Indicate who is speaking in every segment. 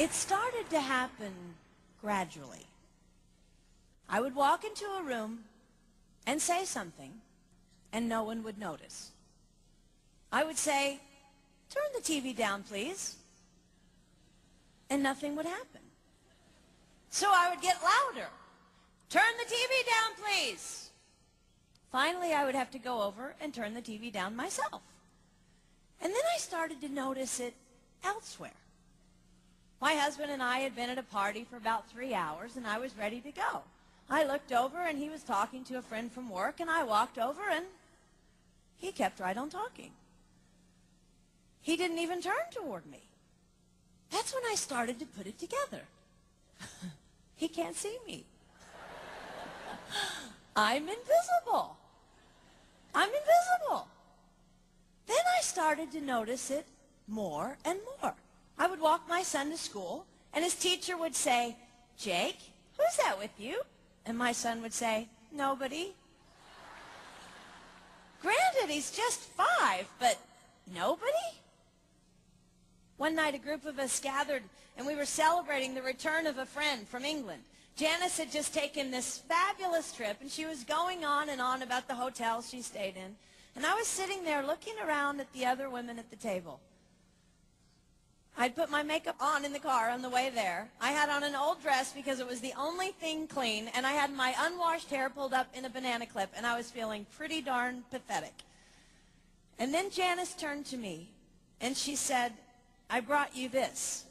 Speaker 1: It started to happen gradually. I would walk into a room and say something, and no one would notice. I would say, "Turn the TV down, please," and nothing would happen. So I would get louder. "Turn the TV down, please." Finally, I would have to go over and turn the TV down myself. And then I started to notice it elsewhere. My husband and I had been at a party for about 3 hours, and I was ready to go. I looked over, and he was talking to a friend from work, and I walked over, and he kept right on talking. He didn't even turn toward me. That's when I started to put it together. He can't see me. I'm invisible. I'm invisible. Then I started to notice it more and more. I would walk my son to school, and his teacher would say, "Jake, who's that with you?" And my son would say, "Nobody." Granted, he's just 5, but nobody? One night, a group of us gathered, and we were celebrating the return of a friend from England. Janice had just taken this fabulous trip, and she was going on and on about the hotel she stayed in. And I was sitting there looking around at the other women at the table. I'd put my makeup on in the car on the way there. I had on an old dress because it was the only thing clean, and I had my unwashed hair pulled up in a banana clip, and I was feeling pretty darn pathetic. And then Janice turned to me, and she said, "I brought you this."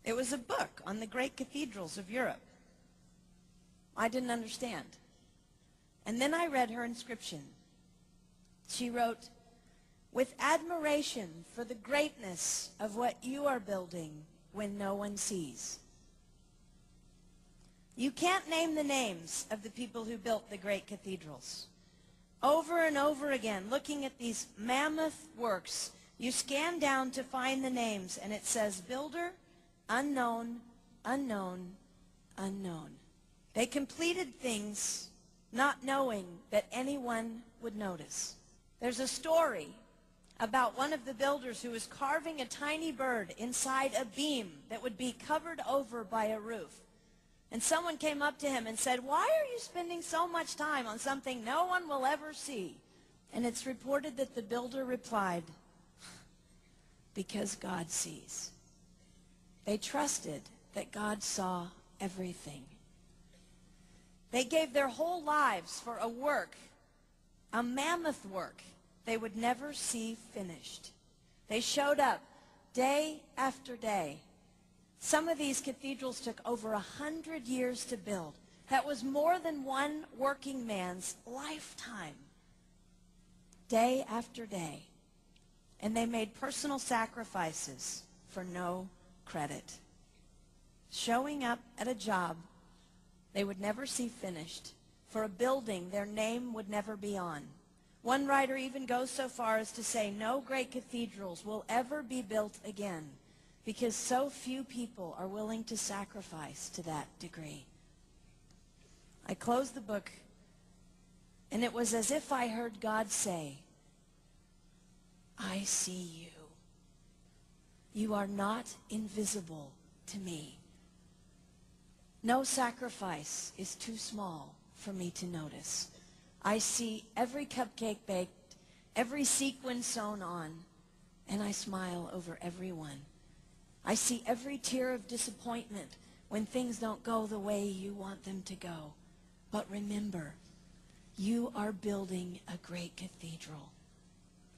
Speaker 1: It was a book on the great cathedrals of Europe. I didn't understand. And then I read her inscription. She wrote, "With admiration for the greatness of what you are building when no one sees." You can't name the names of the people who built the great cathedrals. Over and over again, looking at these mammoth works, you scan down to find the names, and it says, "Builder, unknown, unknown, unknown." They completed things not knowing that anyone would notice. There's a story about one of the builders who was carving a tiny bird inside a beam that would be covered over by a roof. And someone came up to him and said, "Why are you spending so much time on something no one will ever see?" And it's reported that the builder replied, "Because God sees." They trusted that God saw everything. They gave their whole lives for a work, a mammoth work they would never see finished. They showed up day after day. Some of these cathedrals took over 100 years to build. That was more than one working man's lifetime. Day after day. And they made personal sacrifices for no credit. Showing up at a job they would never see finished, for a building their name would never be on. One writer even goes so far as to say no great cathedrals will ever be built again because so few people are willing to sacrifice to that degree. I closed the book, and it was as if I heard God say, "I see you. You are not invisible to me. No sacrifice is too small for me to notice. I see every cupcake baked, every sequin sewn on, and I smile over every one. I see every tear of disappointment when things don't go the way you want them to go. But remember, you are building a great cathedral.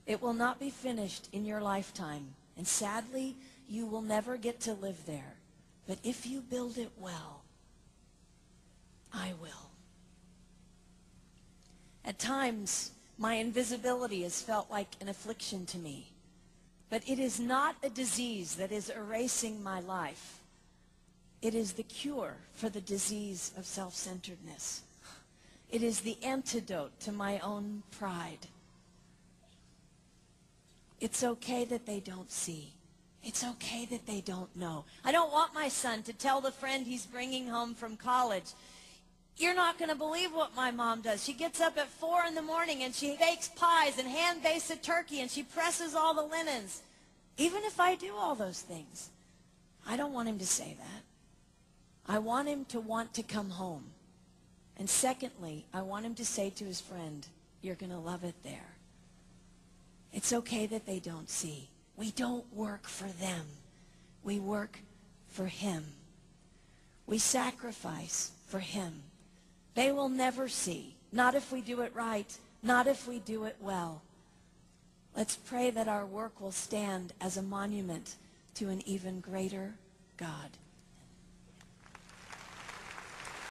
Speaker 1: It will not be finished in your lifetime, and sadly, you will never get to live there. But if you build it well, I will." At times, my invisibility has felt like an affliction to me. But it is not a disease that is erasing my life. It is the cure for the disease of self-centeredness. It is the antidote to my own pride. It's okay that they don't see. It's okay that they don't know. I don't want my son to tell the friend he's bringing home from college, "You're not going to believe what my mom does. She gets up at 4 in the morning and she bakes pies and hand-bastes a turkey and she presses all the linens." Even if I do all those things, I don't want him to say that. I want him to want to come home. And secondly, I want him to say to his friend, you're going to love it there. It's okay that they don't see. We don't work for them. We work for him. We sacrifice for him. They will never see. Not if we do it right. Not if we do it well. Let's pray that our work will stand as a monument to an even greater God.